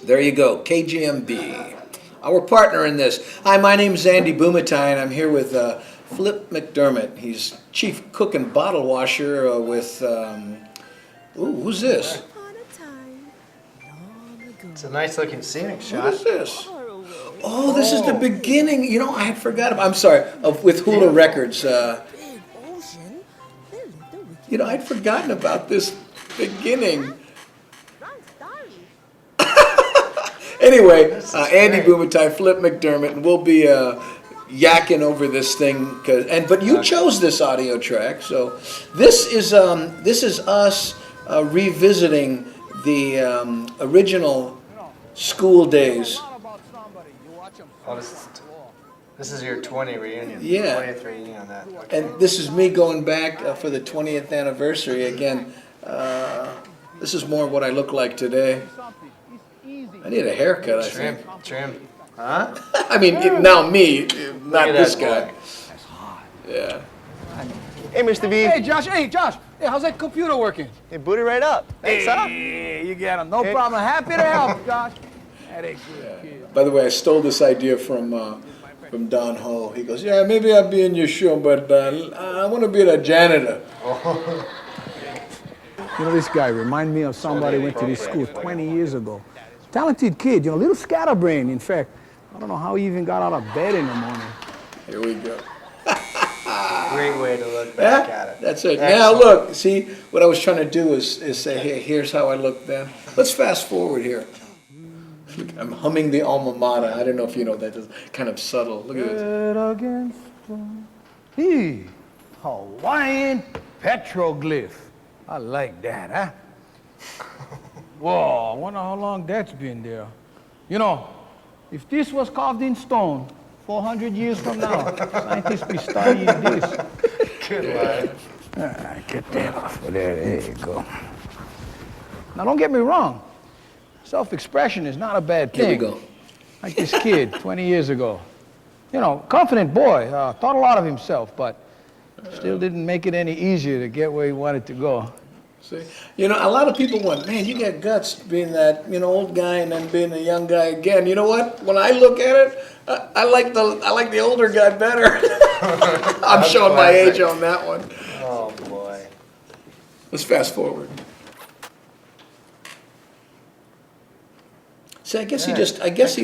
There you go, KGMB. Our partner in this. Hi, my name's Andy BUMATAI, and I'm here with Flip McDermott. He's chief cook and bottle washer with, who's this? It's a nice looking scenic shot. What is this? Oh, this is the beginning. You know, I had forgot about, I'm sorry, with Hula Records. You know, I'd forgotten about this beginning. Anyway, Andy BUMATAI, Flip McDermott, and we'll be yakking over this thing. But you chose this audio track, so this is us revisiting the original school days. Oh, this is your 20 reunion. Yeah. 20th reunion on that. Okay. And this is me going back for the 20th anniversary again. This is more what I look like today. I need a haircut, I think. Trim. Huh? I mean, now me, not this guy. Yeah. Hey, Mr. B. Hey, Josh. Hey, how's that computer working? Hey, boot it right up. Thanks, huh? Hey, you got him. No problem. Happy to help, Josh. That ain't good, kid. By the way, I stole this idea from Don Ho. He goes, yeah, maybe I'll be in your show, but I want to be the janitor. You know, this guy remind me of somebody who went to this school 20 years ago. Talented kid, you know, little scatterbrain. In fact, I don't know how he even got out of bed in the morning. Here we go. Great way to look back at it. That's it. Excellent. Now look, see, what I was trying to do is say, hey, here's how I look then. Let's fast forward here. I'm humming the alma mater. I don't know if you know that. It's kind of subtle. Look at this. Hey, Hawaiian petroglyph. I like that, huh? Whoa, I wonder how long that's been there. You know, if this was carved in stone, 400 years from now, scientists be studying this. Good line. Get that off of there. There you go. Now, don't get me wrong. Self-expression is not a bad thing. Here we go. Like this kid 20 years ago. You know, confident boy, thought a lot of himself, but still didn't make it any easier to get where he wanted to go. See, you know, a lot of people went, man, you got guts being that, you know, old guy and then being a young guy again. You know what? When I look at it, I like the older guy better. I'm showing my age on that one. Oh boy. Let's fast forward. See, I guess he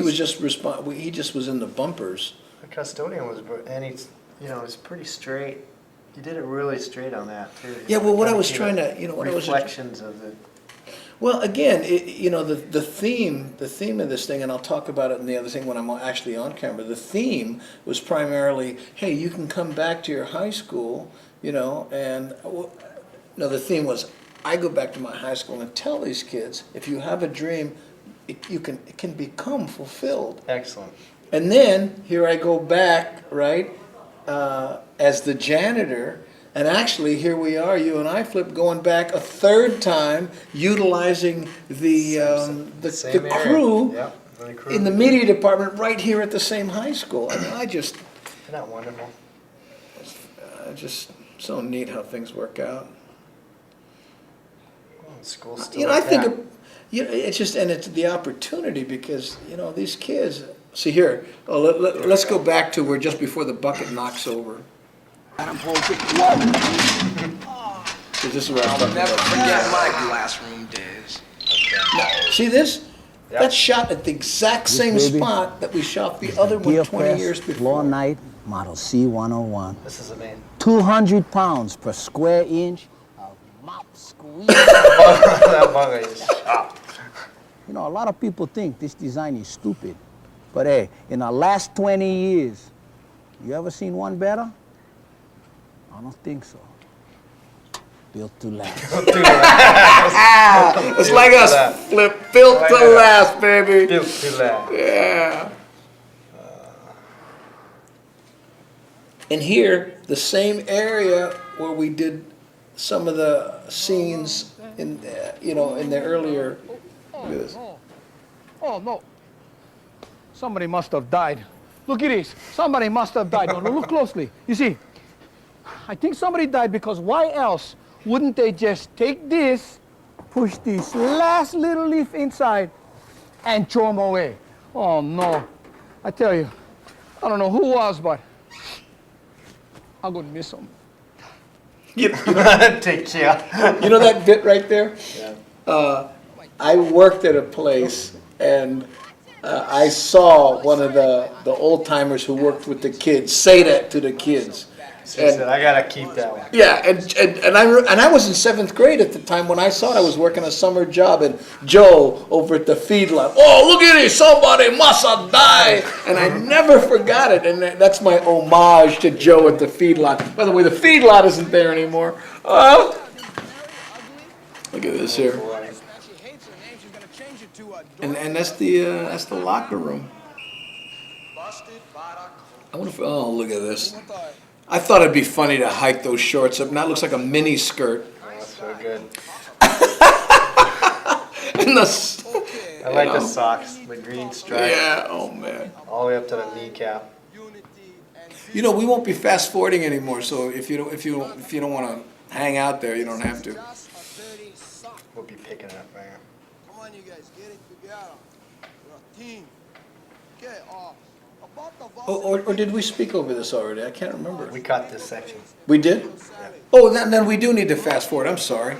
was just he just was in the bumpers. The custodian was, and he's, you know, it's pretty straight. You did it really straight on that too. Yeah, well, what I was trying to, you know, what reflections of the. Well, again, you know, the theme of this thing, and I'll talk about it in the other thing when I'm actually on camera. The theme was primarily, hey, you can come back to your high school, you know, and no, the theme was, I go back to my high school and tell these kids, if you have a dream, it can become fulfilled. Excellent. And then here I go back, right, as the janitor. And actually, here we are, you and I, Flip, going back a third time, utilizing the crew, in the media department right here at the same high school. I mean, Isn't that wonderful? Just so neat how things work out. Well, school's still You know, like I think, that. you know, it's just, and it's the opportunity because, you know, these kids, see here, let's go back to where just before the bucket knocks over. This is what I was talking Never about. forget my classroom days. Now, see this? Yep. That's shot at the exact same spot that we shot the other one 20 years before. Floor night, model C101. This is amazing. 200 pounds per square inch of mop squeeze. That bugger is sharp. You know, a lot of people think this design is stupid. But hey, in the last 20 years, you ever seen one better? I don't think so. Built to last. It's like us, Flip. Built to last, baby. Built to last. Yeah. And here, the same area where we did some of the scenes in, you know, in the earlier. Look at this. Oh, no. Somebody must have died. Look at this. Somebody must have died. No, look closely. You see, I think somebody died because why else wouldn't they just take this, push this last little leaf inside, and throw them away. Oh no, I tell you, I don't know who was, but I'm gonna miss them. Take care. You know that bit right there? Yeah. I worked at a place, and I saw one of the old timers who worked with the kids say that to the kids. So he said, I gotta keep that one. Yeah, and I was in 7th grade at the time when I saw it. I was working a summer job, and Joe over at the feedlot. Oh, look at it! Somebody must have died, and I never forgot it. And that's my homage to Joe at the feedlot. By the way, the feedlot isn't there anymore. Look at this here, and that's the locker room. I wonder if, oh, look at this. I thought it'd be funny to hike those shorts up. Now it looks like a mini skirt. Oh, that's so good. And the, I like the socks, the green stripe, yeah, oh man. all the way up to the kneecap. You know, we won't be fast forwarding anymore. So if you don't want to hang out there, you don't have to. We'll be picking it up right here. Come on, you guys, get it together. You're a team. Okay, Or did we speak over this already? I can't remember. We cut this section. We did? Oh, then we do need to fast forward. I'm sorry.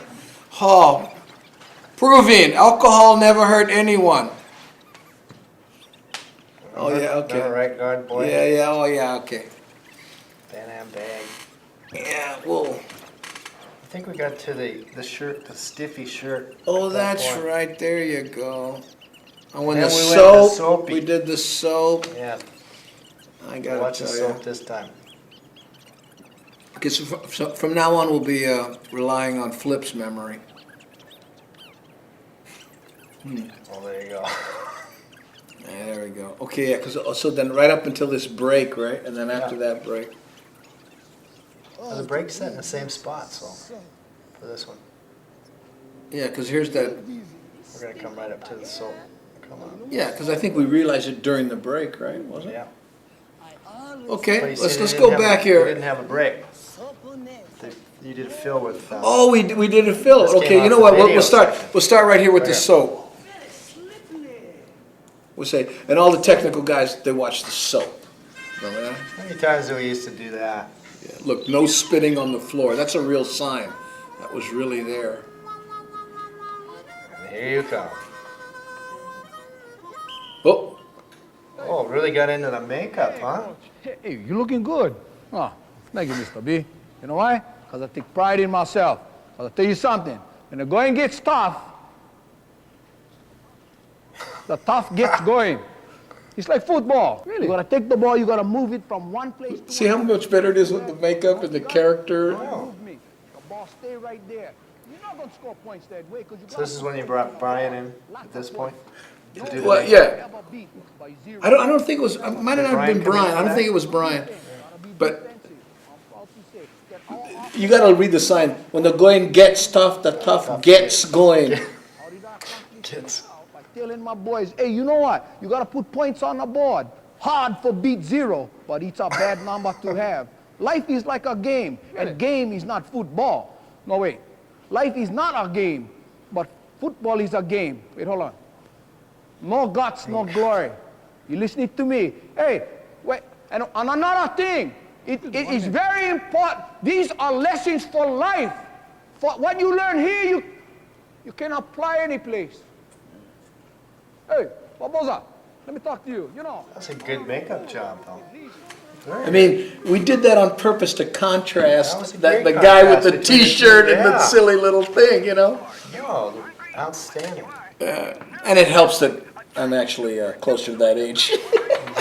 Oh, proving alcohol never hurt anyone. Oh yeah, okay. Remember right guard boy? Yeah, oh yeah, okay. Van Am bag. Yeah, whoa. I think we got to the shirt, the stiffy shirt. Oh, at that that's point. right. There you go. And when Then the we went to soap, soapy. we did the soap. Yeah, I gotta watch the tell soap you. this time. Okay, so from now on, we'll be relying on Flip's memory. Oh, there you go. Yeah, there we go. Okay, yeah, because so then right up until this break, right? And then after that break. The break's set in the same spot, so for this one, Yeah, because here's that. we're gonna come right up to the soap. Come on. Yeah, because I think we realized it during the break, right? Wasn't it? Yeah. Okay, But you let's see, let's they go didn't have back a- here. We didn't have a break. You did a fill with. Oh, we did a fill. This came Okay, you off know the what? video. We'll start right here with the Right. soap. We'll say, and all the technical guys, they watch the soap. Remember that? How many times do we used to do that? Yeah. Look, no spitting on the floor. That's a real sign. That was really there. And here you come. Oh, Oh, really got into the makeup, huh? Hey, you looking good. Oh, thank you, Mr. B. You know why? Because I take pride in myself. I'll tell you something. When the going gets tough, the tough gets going. It's like football. Really? You gotta take the ball, you gotta move it from one place to see how much better it is with the makeup and the character? move me. The ball stay right there. You're not gonna score points that way because you So this is when you brought Brian in at this point to do the Well, makeup? yeah. I don't think it was. It might not have been Brian come in Brian. for I don't that? think it was Brian. But you gotta read the sign. When the going gets tough, the tough gets going. Kids. By telling my boys, hey, you know what? You gotta put points on the board. Hard for beat zero, but it's a bad number to have. Life is like a game, and game is not football. No, wait. Life is not a game, but football is a game. Wait, hold on. No guts, no glory. You listening to me? Hey, wait, and another thing, it is very important. These are lessons for life. For what you learn here, you can apply any place. Hey, Barbosa, let me talk to you. You know. That's a good makeup job, though. I mean, we did that on purpose to contrast That was a the great guy with contrast the between the two, T-shirt and the yeah. silly little thing, you know. No, outstanding. And it helps that I'm actually closer to that age.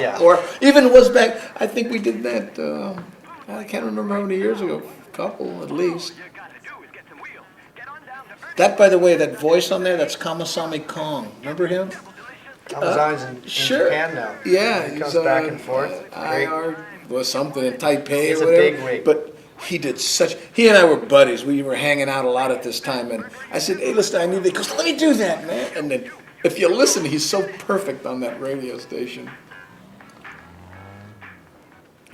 Yeah. Or even was back, I think we did that, I can't remember how many years ago, a couple at least. That, by the way, that voice on there, that's Kamasami Kong. Remember him? Amazon's in Sure. Japan now. Yeah. He comes he's, back and forth. Great. IR was something in Taipei He's or a whatever. big wig. But he did he and I were buddies. We were hanging out a lot at this time. And I said, hey, listen, I need to, he goes, let me do that, man. And then if you listen, he's so perfect on that radio station.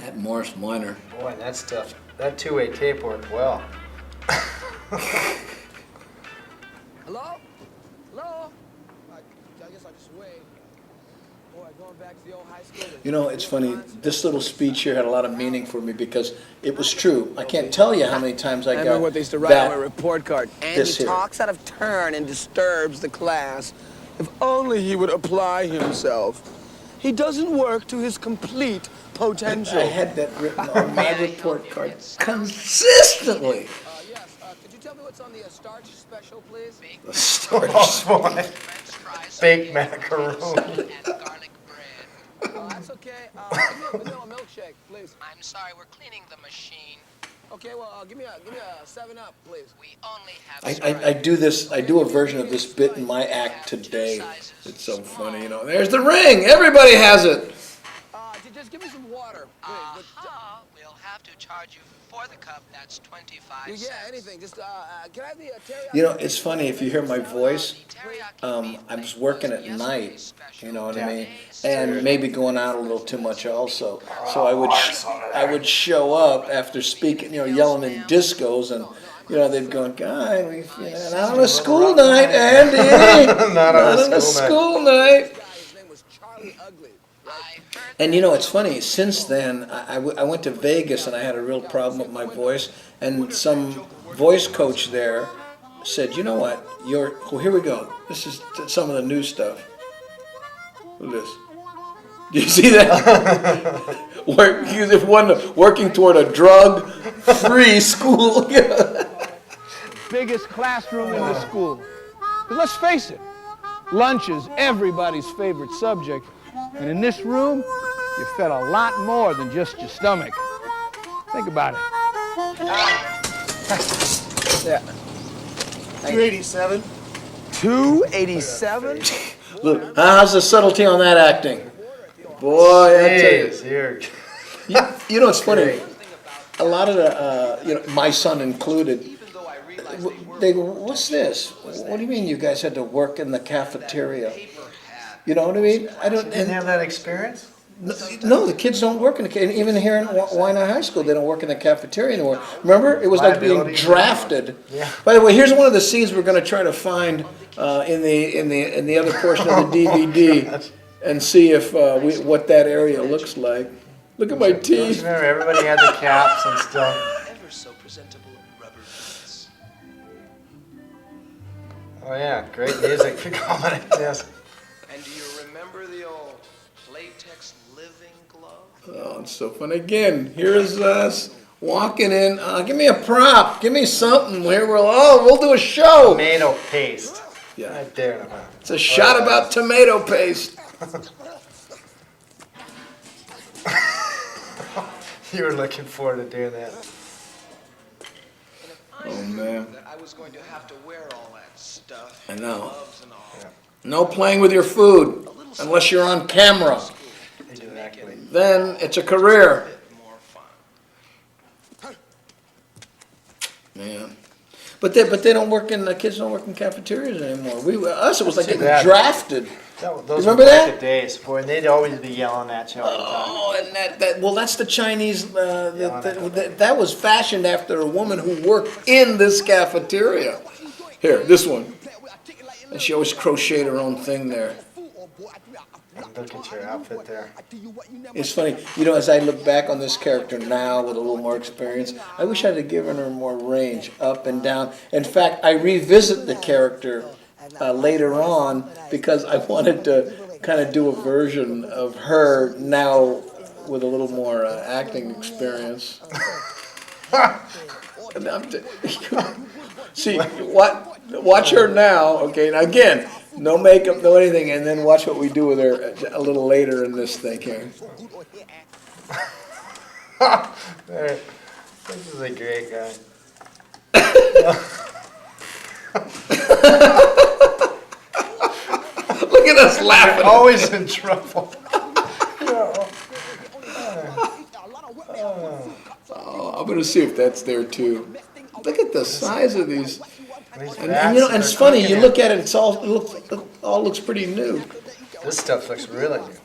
That Morris Minor. Boy, and that stuff, that two-way tape worked well. Hello? Hello? You know, it's funny, this little speech here had a lot of meaning for me because it was true. I can't tell you how many times I got remember what they used to write on my that. report card. And this he here. talks out of turn and disturbs the class. If only he would apply himself. He doesn't work to his complete potential. I had that written on my report card consistently. Yes, could you tell me what's on the starch special, please? The starch. Oh, boy. Baked macaroon. That's okay. Give me a vanilla milkshake, please. I'm sorry, we're cleaning the machine. Okay, well, give me a 7-Up, please. We only have I do a version of this bit in my act today. It's so funny, you know. There's the ring. Everybody has it. Just give me some water, please. We'll have to charge you for the cup. That's 25 cents. Yeah, anything. Just, can I have the teriyaki? You know, it's funny if you hear my voice. I was working at night, you know what I mean, and maybe going out a little too much also. So I would show up after speaking, you know, yelling in discos, and you know they'd go, "Guy, not on a school night, Andy, not on a school night." And you know, it's funny, since then, I went to Vegas and I had a real problem with my voice, and some voice coach there said, you know what, well, here we go. This is some of the new stuff. Look at this. Do you see that? If one working toward a drug-free school. Biggest classroom in the school. 'Cause let's face it, lunch is everybody's favorite subject. And in this room, you fed a lot more than just your stomach. Think about it. Yeah. 287. 287? Look, how's the subtlety on that acting? Boy, I tell you. Jeez, here. You know, it's funny. A lot of the, you know, my son included, they go, what's this? What do you mean you guys had to work in the cafeteria? You know what I mean? Didn't have that experience? No, the kids don't work in the, even here in Wai'anae High School, they don't work in the cafeteria anymore. Remember, it was like being Liability. drafted. Yeah. By the way, here's one of the scenes we're going to try to find in the other portion of the DVD, and see if what that area looks like. Look at my Don't you teeth. remember everybody had the caps and stuff? Ever so presentable rubber boots. Oh yeah, great music for going at this. And do you remember the old latex living glove? Oh, it's so fun. Again, here's us walking in. Give me a prop. Give me something. We'll do a show. Tomato paste. Yeah. Right there. It's a shot about tomato paste. You were looking forward to doing that. Oh, man. That I was going to have to wear all that stuff. I know. Gloves and all. No playing with your food unless you're on camera. Exactly. Then it's a career. More fun. Man. But they don't work in, the kids don't work in cafeterias anymore. Us, it was like Too getting bad. drafted. Those Remember were back that? the days, boy, and they'd always be yelling at you all the time. Oh, and that's the Chinese, that was fashioned after a woman who worked in this cafeteria. Here, this one. And she always crocheted her own thing there. Look at your outfit there. It's funny, you know, as I look back on this character now with a little more experience, I wish I'd have given her more range, up and down. In fact, I revisit the character later on because I wanted to kind of do a version of her now with a little more acting experience. See, watch her now, okay? Now again, no makeup, no anything, and then watch what we do with her a little later in this thing here. There. This is a great guy. Look at us laughing. Always in trouble. Oh, I'm gonna see if that's there too. Look at the size of these. These And bats you know, that and it's they're funny. You cooking look at it, all looks pretty new. in. This stuff looks really new.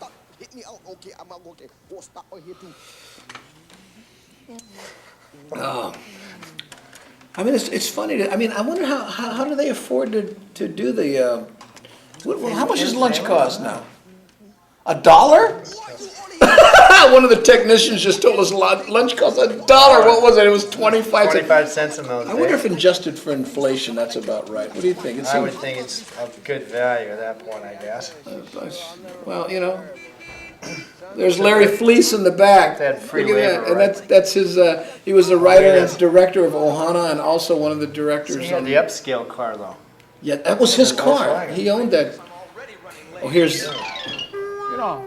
Oh. I mean, it's funny. I mean, I wonder how do they afford to do the How much does lunch cost now? $1? One of the technicians just told us lunch costs $1. What was it? It was 25 cents. 25 cents in those I wonder days. if adjusted for inflation, that's about right. What do you think? I would think it's of good value at that point, I guess. Well, you know, there's Larry Fleece in the back. That free Look at labor, that. And that's his, he was the writer and director of Ohana and also one of the So directors he had on the upscale car, though. Yeah, that was his car. Volkswagen. He owned that. Oh, here's, You know,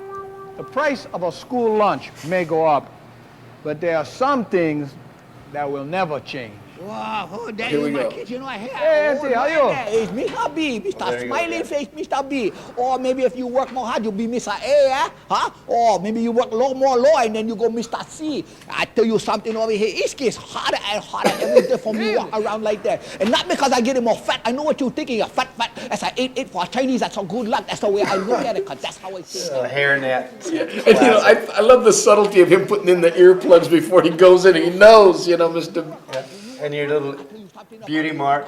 the price of a school lunch may go up, but there are some things that will never change. Wow, oh, that Here is we my go. kid, you know, I have. Hey, Auntie, how you? It's Mr. B, Mr. there you go, Smiling yeah. Face, Mr. B. Or maybe if you work more hard, you'll be Mr. A, huh? Or maybe you work more low, and then you go Mr. C. I tell you something over here, it gets harder and harder every day for me to walk around like that. And not because I get more fat. I know what you're thinking, you're fat. As I ate for Chinese, that's a good luck. That's the way I look at it, because that's how I think. Hairnet. and you know, I love the subtlety of him putting in the earplugs before he goes in. He knows, you know, Mr. Yeah. And your little beauty mark.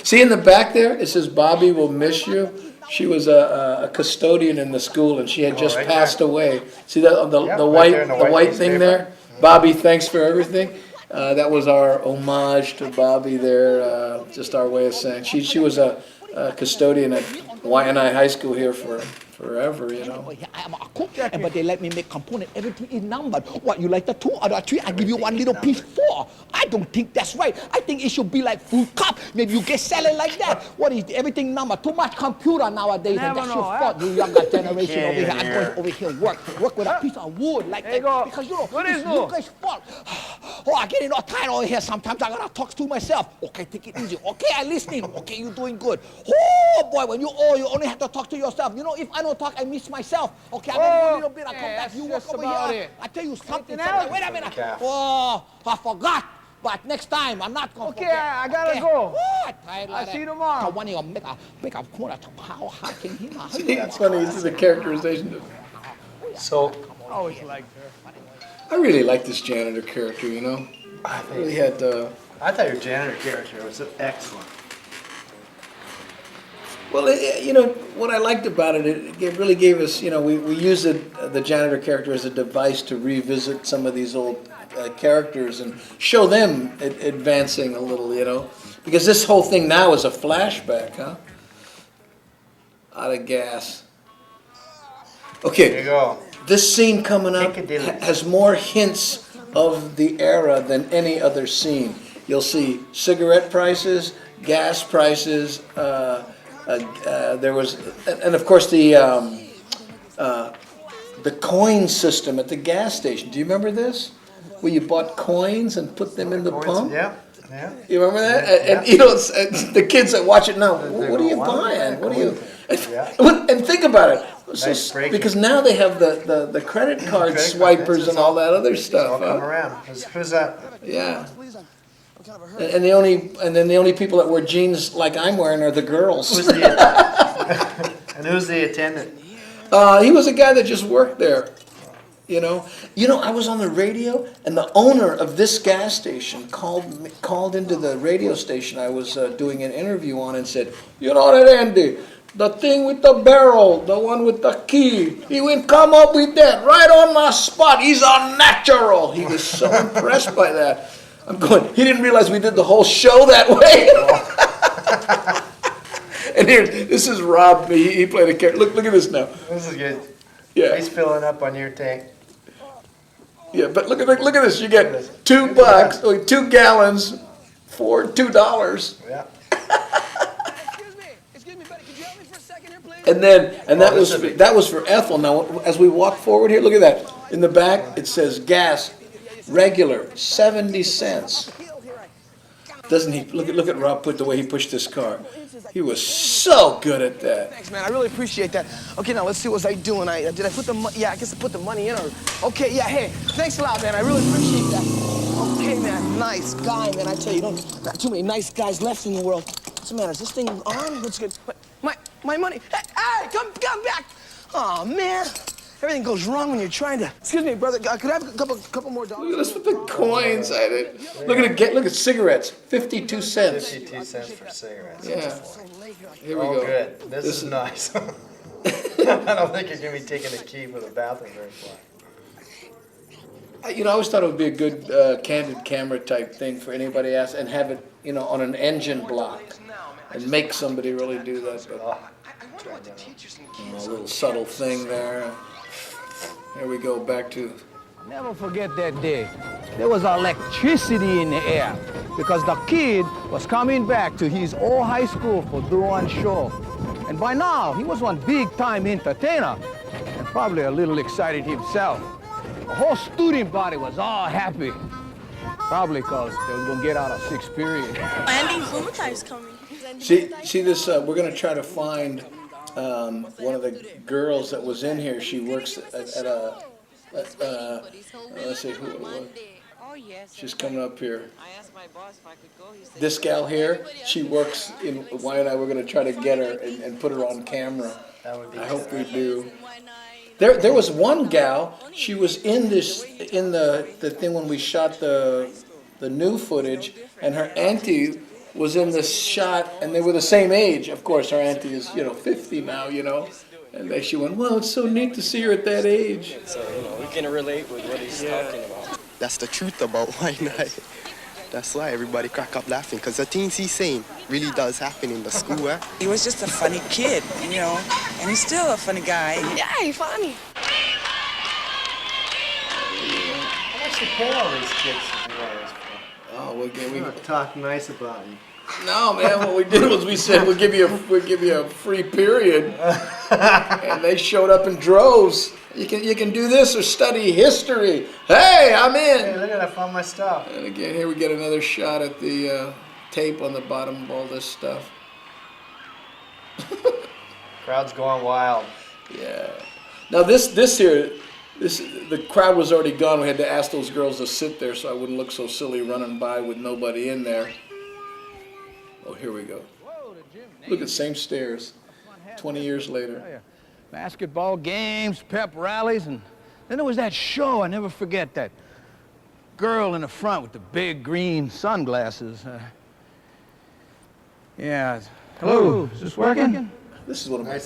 See in the back there, it says, Bobby will miss you. She was a custodian in the school and she had just right passed away. See that, Yep, the right white, there in the the white white piece thing of there? Bobby, thanks for everything. That was our homage to Bobby there, just our way of saying. She was a custodian at Wai'anae High School here for forever, you know. I'm a cook, but they let me make component. Everything is numbered. What, you like the 2 or the 3? I give you one little piece 4. I don't think that's right. I think it should be like food cup. Maybe you get selling like that. What is everything numbered? Too much computer nowadays, and that's your fault, you younger generation over here. I'm going over here work with a piece of wood like that. go. Because you know, What it's is you this? guys' fault. Oh, I get all tired over here. Sometimes I gotta talk to myself. Okay, take it easy. Okay, I listening. Okay, you doing good. Oh boy, when you only have to talk to yourself. You know, if I don't talk, I miss myself. Okay, I go a little bit. I come back. You that's work over just about here. it. I tell you something. Anything else? Wait a minute. Yeah. Oh, I forgot. But next time, I'm not going to Okay, forget. I gotta go. What? I'll see you tomorrow. So when you make a corner to how hard can he not? It's funny, this is the characterization. So, Always liked her. I really like this janitor character, you know. I Really think, had, I thought your janitor character was excellent. well, you know, what I liked about it, it really gave us, you know, we used the janitor character as a device to revisit some of these old characters and show them advancing a little, you know. Because this whole thing now is a flashback, huh? Out of gas. There Okay, you go. this scene coming up Piccadilly. has more hints of the era than any other scene. You'll see cigarette prices, gas prices, there was, and of course the coin system at the gas station. Do you remember this? Where you bought coins and put them in the pump? Yeah, yeah. You remember that? Yeah. And you know, it's the kids that watch it now, what are you go, "Wow, buying? What are you? Yeah. And think about it. Nice breaking. Because now they have the credit card Credit card, swipers it's and all all- that other I'll stuff. come Huh? around. Who's that? Yeah. And the only people that wear jeans like I'm wearing are the girls. Who's the and who's the attendant? He was a guy that just worked there. You know, I was on the radio, and the owner of this gas station called into the radio station I was doing an interview on and said, "You know that, Andy, the thing with the barrel, the one with the key, he went come up with that right on my spot. He's a natural." He was so impressed by that. I'm going, he didn't realize we did the whole show that way. And here, this is Rob. He played a character. Look at this now. This is good. Yeah. He's filling up on your tank. Yeah, but look at this. You get $2, 2 gallons for $2. Yeah. Excuse me, buddy, could you help me for a second here, please? And that this was would be- that was for Ethel. Now, as we walk forward here, look at that. In the back, it says gas, regular, 70 cents. Doesn't he? Look at Rob put the way he pushed this car. He was so good at that. Thanks, man. I really appreciate that. Okay, now let's see what I doing. Did I put the money? Yeah, I guess I put the money in. Or okay, yeah. Hey, thanks a lot, man. I really appreciate that. Okay, man. Nice guy, man. I tell you, not too many nice guys left in the world. What's the matter? Is this thing on? What's good? My money. Hey, come back. Oh man. Everything goes wrong when you're trying to. Excuse me, brother. Could I have a couple more dollars? Look at this with the coins. Look at cigarettes. 52 cents. 52 cents for cigarettes. Yeah. Here we Oh, go. good. This is nice. I don't think you're going to be taking a key for the bathroom very far. You know, I always thought it would be a good candid camera type thing for anybody else, and have it, you know, on an engine block, and make somebody really do that. But, you know, a little subtle thing there. Here we go back to. Never forget that day. There was electricity in the air because the kid was coming back to his old high school for one show. And by now, he was one big-time entertainer and probably a little excited himself. The whole student body was all happy, probably because they was going to get out of sixth period. Andy BUMATAI'S coming. See this, we're going to try to find one of the girls that was in here. She works at a, let's see who it was. She's coming up here. This gal here, she works in Wai'anae. We're going to try to get her and put her on camera. I hope we do. There was one gal, she was in the thing when we shot the new footage, and her auntie was in this shot, and they were the same age. Of course, her auntie is, 50 now, And she went, well, it's so neat to see her at that age. So, we can relate with what he's talking about. That's the truth about Wai'anae. That's why everybody crack up laughing, because the things he's saying really does happen in the school, eh? He was just a funny kid, and he's still a funny guy. Yeah, he's funny. How much you pay all these kids to do all this for? Oh, we talk nice about you. No, man. What we did was we said we'll give you a free period, and they showed up in droves. You can do this or study history. Hey, I'm in. Hey, look at I found my stuff. And again, here we get another shot at the tape on the bottom of all this stuff. Crowd's going wild. Yeah. Now the crowd was already gone. We had to ask those girls to sit there so I wouldn't look so silly running by with nobody in there. Oh, here we go. Look at the same stairs. 20 years later. Basketball games, pep rallies, and then there was that show. I never forget that girl in the front with the big green sunglasses. Yeah. Hello, is this working? This is one of my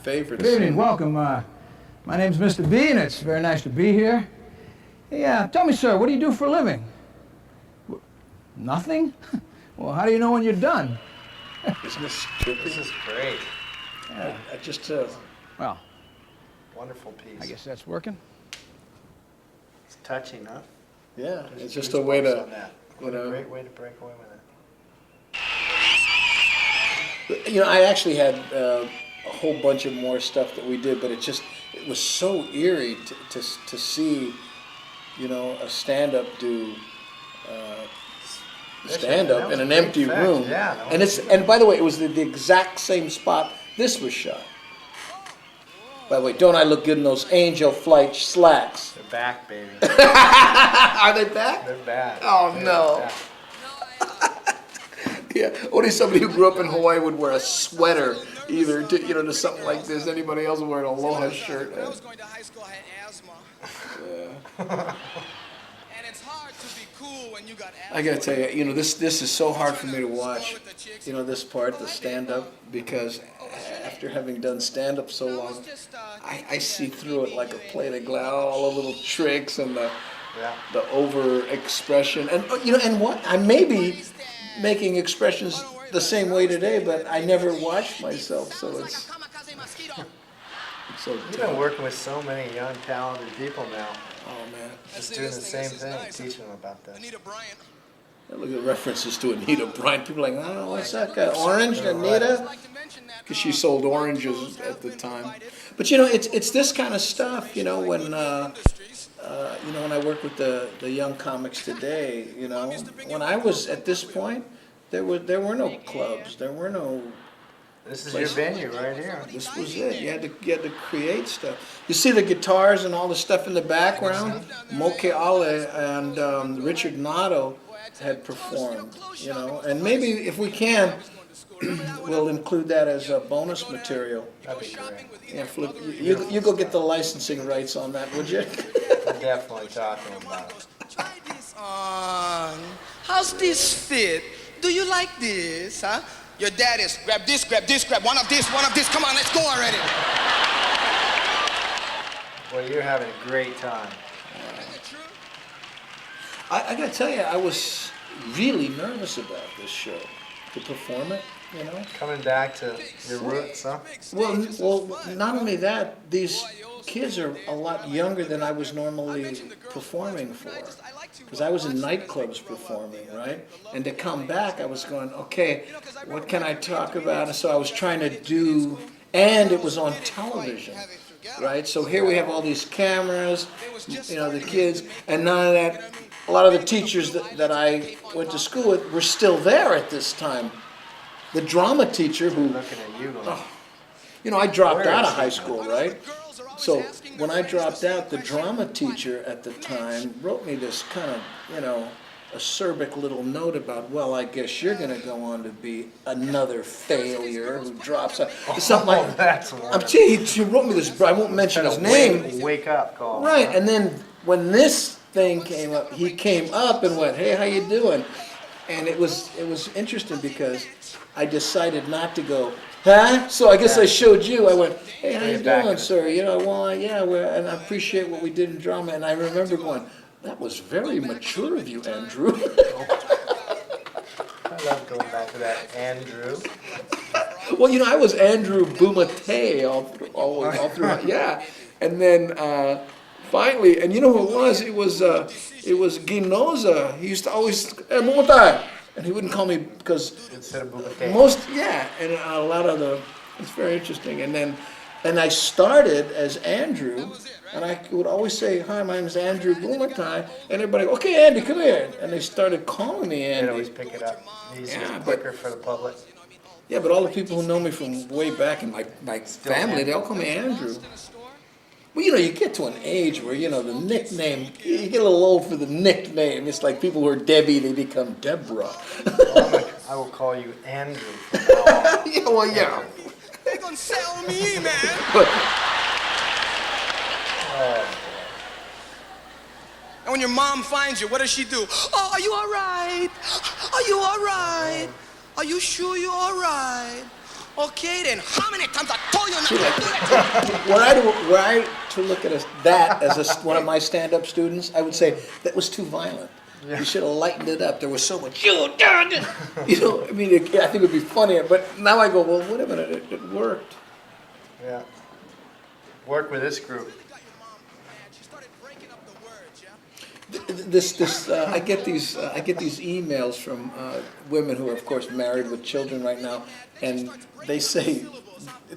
favorites. Good evening, welcome. My name's Mr. B, and it's very nice to be here. Yeah, tell me, sir, what do you do for a living? Nothing? Well, how do you know when you're done? Isn't this trippy? This is great. Yeah, I just, well, wonderful piece. I guess that's working. It's touching, huh? Yeah, it's just a way to, What a great way to break away with it. I actually had a whole bunch of more stuff that we did, but it was so eerie to see, a stand-up do stand-up in an empty room. Yeah, and by the way, it was the exact same spot this was shot. By the way, don't I look good in those angel flight slacks? They're back, baby. Are they back? They're back. Oh, no. Yeah, only somebody who grew up in Hawaii would wear a sweater, either to something like this. Anybody else would wear an aloha shirt. When I was going to high school, I had asthma. Yeah. And it's hard to be cool when you got asthma. I gotta tell you, this is so hard for me to watch. This part, the stand-up, because after having done stand-up so long, I see through it like a plate of glass, all the little tricks and the over-expression. And, and what? I may be making expressions the same way today, but I never watched myself, so it's so You've been working with so many young, talented people now. Oh, man. Just doing the same thing, teaching them about this. Look at references to Anita Bryant. People are like, oh, what's that guy? Orange, Anita? Because she sold oranges at the time. But it's this kind of stuff. When when I work with the young comics today. When I was at this point, there were no clubs. There were no. This is your venue right here. This was it. You had to create stuff. You see the guitars and all the stuff in the background. Moke Ale and Richard Nato had performed, and maybe if we can, We'll include that as a bonus material. That'd be great. Yeah, Flip, you go get the licensing rights on that, would you? We're definitely talking about it. Try this on. How's this fit? Do you like this, huh? Your dad is grab this, grab one of this, Come on, let's go already. Well, you're having a great time. I gotta tell you, I was really nervous about this show, to perform it, you know? Coming back to your roots, huh? Well, not only that, these kids are a lot younger than I was normally performing for. Because I was in nightclubs performing, right? And to come back, I was going, okay, what can I talk about? And so I was trying to do, and it was on television, right? So here we have all these cameras, you know, the kids, and none of that. A lot of the teachers that I went to school with were still there at this time. The drama teacher who, Looking at you, you know, I dropped out of high school, right? So when I dropped out, the drama teacher at the time wrote me this kind of, you know, acerbic little note about, well, I guess you're going to go on to be another failure who drops out. Something like that's I'm telling you, he wrote me this, I won't mention his name. Wake up call. Right, and then when this thing came up, he came up and went, hey, how you doing? And it was interesting because I decided not to go, huh? So I guess I showed you. I went, hey, how you doing, sir? You know, well, yeah, and I appreciate what we did in drama. And I remember going, that was very mature of you, Andrew. I love going back to that, Andrew. Well, you know, I was Andrew BUMATAI all throughout, yeah. And then finally, and you know who it was? It was Ginoza. He used to always, hey, BUMATAI. And he wouldn't call me because Instead of BUMATAI. and a lot of it's very interesting. And I started as Andrew, and I would always say, hi, my name is Andrew BUMATAI, and everybody, okay, Andy, come here. And they started calling me Andy. They'd always pick it up. Easier, quicker for the public. Yeah, but all the people who know me from way back in my family, they all call me Andrew. Well, you know, you get to an age where, you know, the nickname, you get a little old for the nickname. It's like people who are Debbie, they become Deborah. I will call you Andrew. Yeah, well, yeah. They gonna sell me, man. But, And when your mom finds you, what does she do? Oh, are you all right? Are you all right? Are you sure you're all right? Okay, then. How many times I told you not to do that? were I to look at that as one of my stand-up students, I would say that was too violent. You should have lightened it up. There was so much, you know, I mean, I think it would be funnier, but now I go, well, wait a minute, it worked. Yeah. Work with this group. I get these emails from women who are, of course, married with children right now, and they say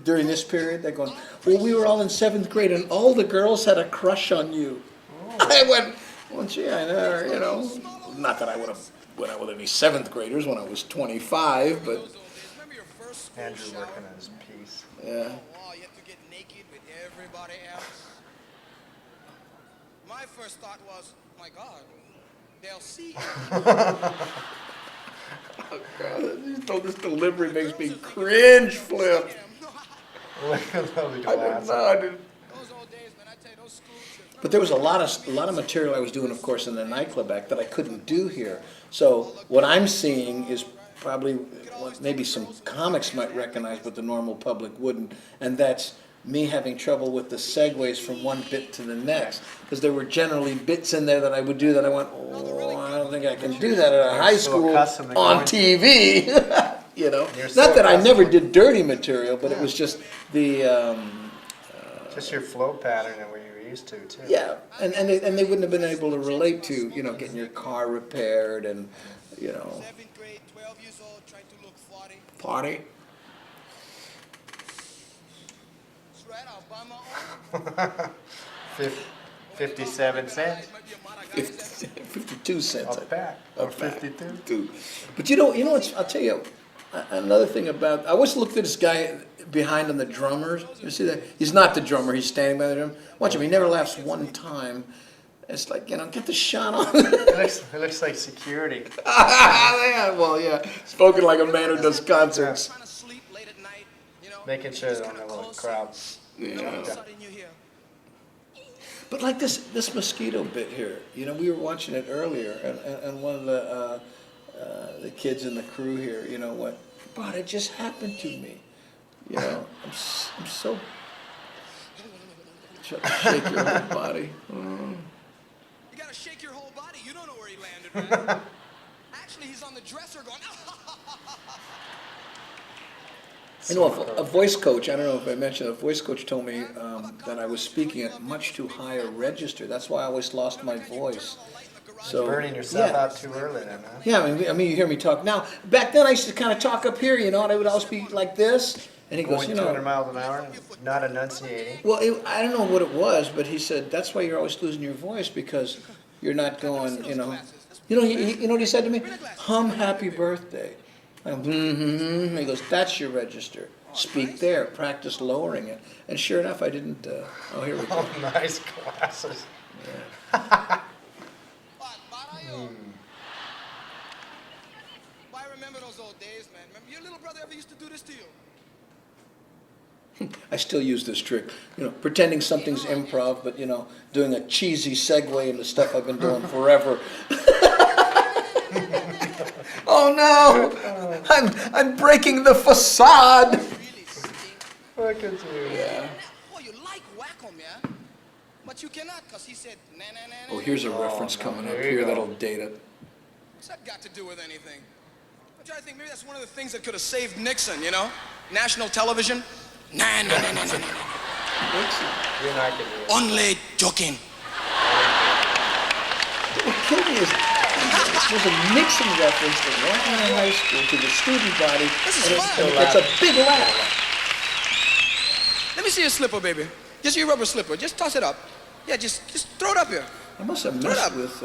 during this period they're going, well, we were all in 7th grade and all the girls had a crush on you. I went, well, gee, I know, you know, not that I would have went out with any 7th graders when I was 25, but Andrew working on his piece. yeah. You have to get naked with everybody else. My first thought was, my God, they'll see. Oh, God, this delivery makes me cringe, Flip. I didn't. But there was a lot of material I was doing, of course, in the nightclub act that I couldn't do here. So what I'm seeing is probably what maybe some comics might recognize, but the normal public wouldn't, and that's me having trouble with the segues from one bit to the next, because there were generally bits in there that I would do that I went, oh, I don't think I can do that at a high school on TV. You know, not that I never did dirty material, but it was just the just your flow pattern and what you're used to too. Yeah, and they wouldn't have been able to relate to, you know, getting your car repaired and, you know, 7th grade, 12 years old, trying to look 40. party. 57 cents. 52 cents. Up back. Or 52. But you know what? I'll tell you another thing about. I always looked at this guy behind on the drummers. You see that? He's not the drummer. He's standing by the drum. Watch him. He never laughs one time. It's like, you know, get the shot on. It looks like security. Yeah, well, yeah. Spoken like a man who does concerts. Making sure they don't have a crowd. Yeah. But like this mosquito bit here, you know, we were watching it earlier, and one of the kids in the crew here, you know what? God, it just happened to me. You know, I'm so. Shake your whole body. You gotta shake your whole body. You don't know where he landed, man. Actually, he's on the dresser going. You know, a voice coach, I don't know if I mentioned, a voice coach told me that I was speaking at much too high a register. That's why I always lost my voice. So burning yourself out too early then, huh? Yeah, I mean, you hear me talk now. Back then, I used to kind of talk up here, you know, and I would always be like this. And he goes, Going you know, 200 miles an hour, not enunciating. well, I don't know what it was, but he said that's why you're always losing your voice because you're not going, you know. You know what he said to me? Hum happy birthday. I'm, He goes, that's your register. Speak there. Practice lowering it. And sure enough, I didn't. Oh, here we go. Oh, nice glasses. Yeah. I remember those old days, man. Remember your little brother ever used to do this to you? I still use this trick, you know, pretending something's improv, but, you know, doing a cheesy segue into stuff I've been doing forever. Oh no! I'm breaking the facade. Look at you. Yeah. Oh, you like whack-em, yeah? But you cannot, because he said, nah, nah, nah, nah. Oh, here's a reference coming up there you here go. that'll date it. What's that got to do with anything? I'm trying to think, maybe that's one of the things that could have saved Nixon, you know? National television. Nah, nah, nah, nah, nah, nah. You're not going to do it. Only joking. What killed me is there's a Nixon reference to Wai'anae High School to the student body, and it's a big laugh. Let me see your slipper, baby. Just your rubber slipper. Just toss it up. Yeah, just throw it up here. I must have messed with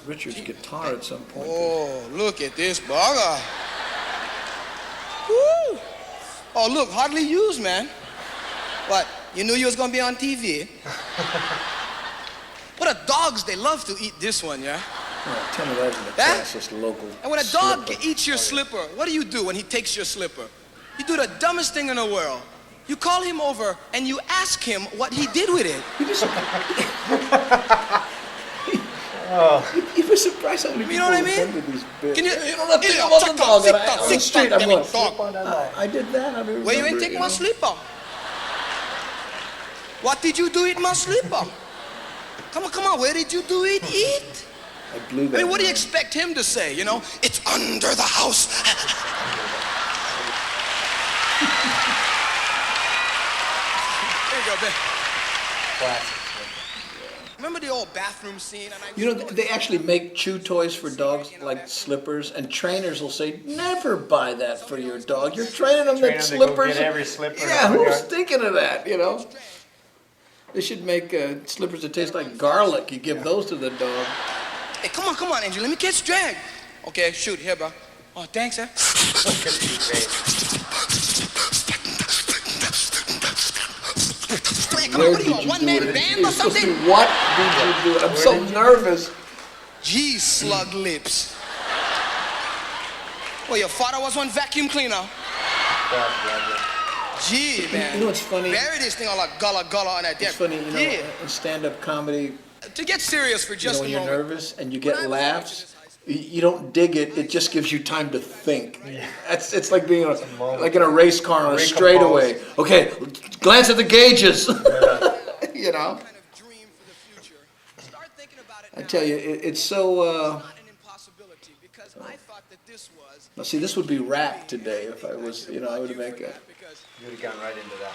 Richard's guitar at some point. Oh, look at this bugger. Woo! Oh, look, hardly used, man. What, you knew you was gonna be on TV? What the dogs, they love to eat this one, yeah? Yeah, tell me that's the classist local. And when a dog slipper. eats your slipper, what do you do when he takes your slipper? You do the dumbest thing in the world. You call him over and you ask him what he did with it. You were surprised how many You know what I mean? attended these bits. Can you don't have to think about the dog that I on the street. I'm going, dog. I did that. I don't Where you ain't remember it, take my slipper? What did you do with my slipper? Come on, where did you do it eat? I blew that. I mean, what do you expect him to say, you know? It's under the house. There you go, babe. Classic. Remember the old bathroom scene? And You know, they actually make chew toys for dogs, like slippers, and trainers will say, never buy that for your dog. You're training them that To go slippers. get every slipper. Yeah, in the who's yard. thinking of that, you know? They should make slippers that taste like garlic. You give those to the dog. Hey, come on, Andrew. Let me catch drag. Okay, shoot. Here, bro. Oh, thanks, eh? Look at you, babe. Come on, what are you, a one-man band or something? What did you do? I'm so nervous. Gee, slug lips. Well, your father was one vacuum cleaner. Gee, man. You know what's funny? Bury this thing all like gullah on that It's funny, you know, Yeah. in stand-up comedy, To get serious for you know, just when a you're moment. nervous and you get laughs, you don't dig it. It just gives you time to think. It's like being like in a race car on a straightaway. Okay, glance at the gauges. You know. I tell you, it's so. Now, see, this would be rap today if I was, you know, I would make a. You would have gone right into that.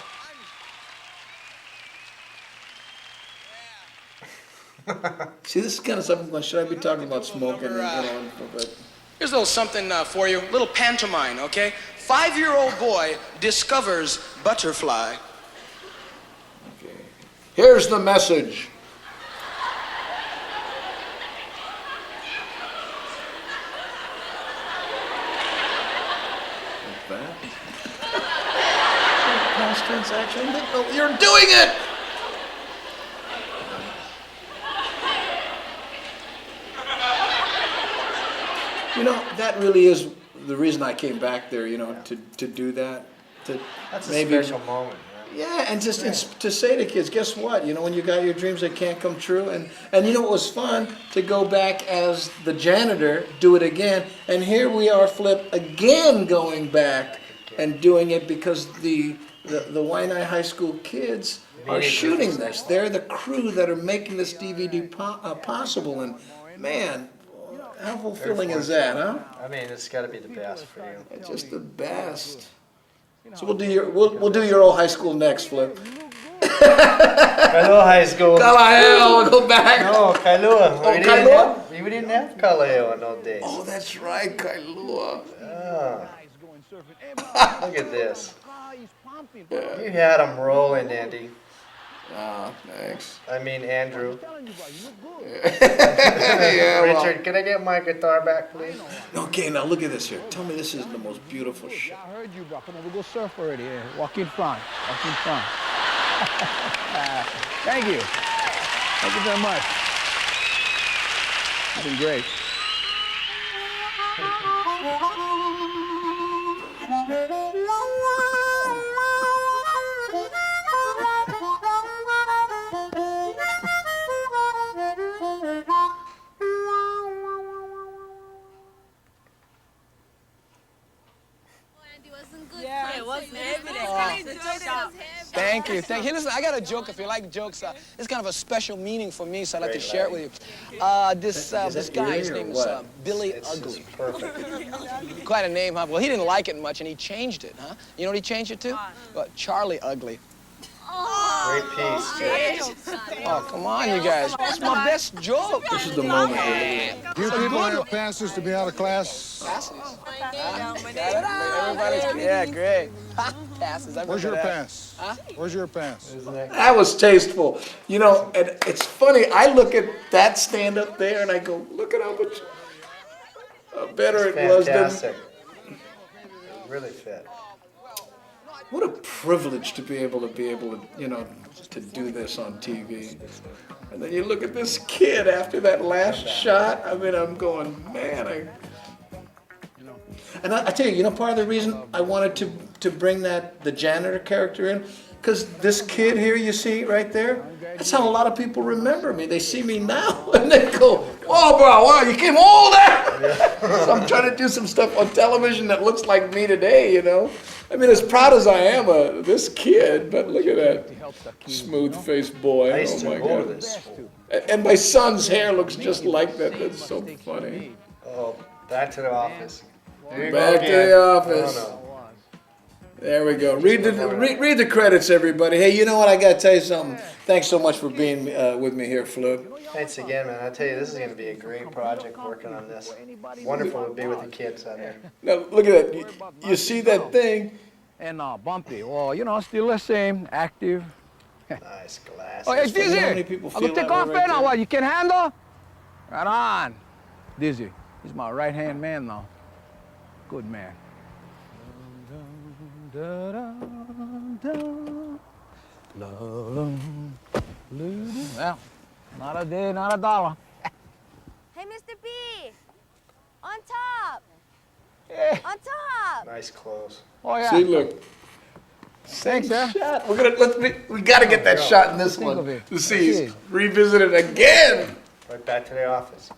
See, this is kind of something. Should I be talking about smoking? You know, but Here's a little something for you, a little pantomime, okay? 5-year-old boy discovers butterfly. okay. Here's the message. Like that. Past tense action. Oh, you're doing it. You know, that really is the reason I came back there, you know, to do that. That's maybe, a special moment. Yeah, and just to say to kids, guess what? You know, when you got your dreams, they can't come true. And you know, it was fun to go back as the janitor, do it again. And here we are, Flip, again going back and doing it because the Wai'anae High School kids are shooting this. They're the crew that are making this DVD possible. And man, how fulfilling is that, huh? I mean, it's got to be the best for you. It's just the best. So we'll do your old high school next, Flip. Kailua High School. Kalaheo, we'll go back. No, Kailua. Oh, Kailua? We didn't have Kalaheo in those days. Oh, that's right, Kailua. Yeah. Look at this. You had them rolling, Andy. Ah, thanks. I mean, Andrew. Yeah, well. Richard, can I get my guitar back, please? Okay, now look at this here. Tell me this is the most beautiful shit. I heard you, bro. Come on, we'll go surf already. Yeah. Walk in front. Walk in front. Thank you. Thank you very much. It's been great. Thank you. Thank you. Listen, I got a joke. If you like jokes, it's kind of a special meaning for me, so I'd like to share it with you. This guy, his name is Billy Ugly. Perfect. Quite a name, huh? Well, he didn't like it much, and he changed it, huh? You know what he changed it to? What? Charlie Ugly. Great piece. Oh, come on, you guys. That's my best joke. This is the moment. Do people have passes to be out of class? Passes. Everybody's, yeah, great. Passes. Where's your pass? Huh? Where's your pass? That was tasteful. You know, and it's funny, I look at that stand up there and I go, look at how much better it was than. Fantastic. Really fit. What a privilege to be able to, you know, to do this on TV. And then you look at this kid after that last shot. I mean, I'm going, man, And I tell you, part of the reason I wanted to bring the janitor character in, because this kid here you see right there, that's how a lot of people remember me. They see me now and they go, whoa, bro, wow, you came all that. So I'm trying to do some stuff on television that looks like me today, you know. I mean, as proud as I am of this kid, but look at that smooth-faced boy. I used Oh to my go to God. this school. And my son's hair looks just like that. That's so funny. Oh, back to the office. There you Back go to again. the office. Oh, no. There we go. Read the credits, everybody. Hey, you know what? I got to tell you something. Thanks so much for being with me here, Flip. Thanks again, man. I tell you, this is going to be a great project working on this. Wonderful to be with the kids out there. Now, look at that. You see that thing? And Bumpy, well, still the same, active. Nice glasses. Oh, hey, You know how Dizzy, many people I'm feel gonna take that off way there right now. there? What, you can handle? Right on. Dizzy, he's my right-hand man now. Good man. Well, not a day, not a dollar. Hey, Mr. B! On top! Hey. On top! Nice clothes. Oh, yeah. See, look. Thanks, sir. Shot. We got to get that shot in this Think of one it. to see. That's it. Revisit it again. Right back to the office.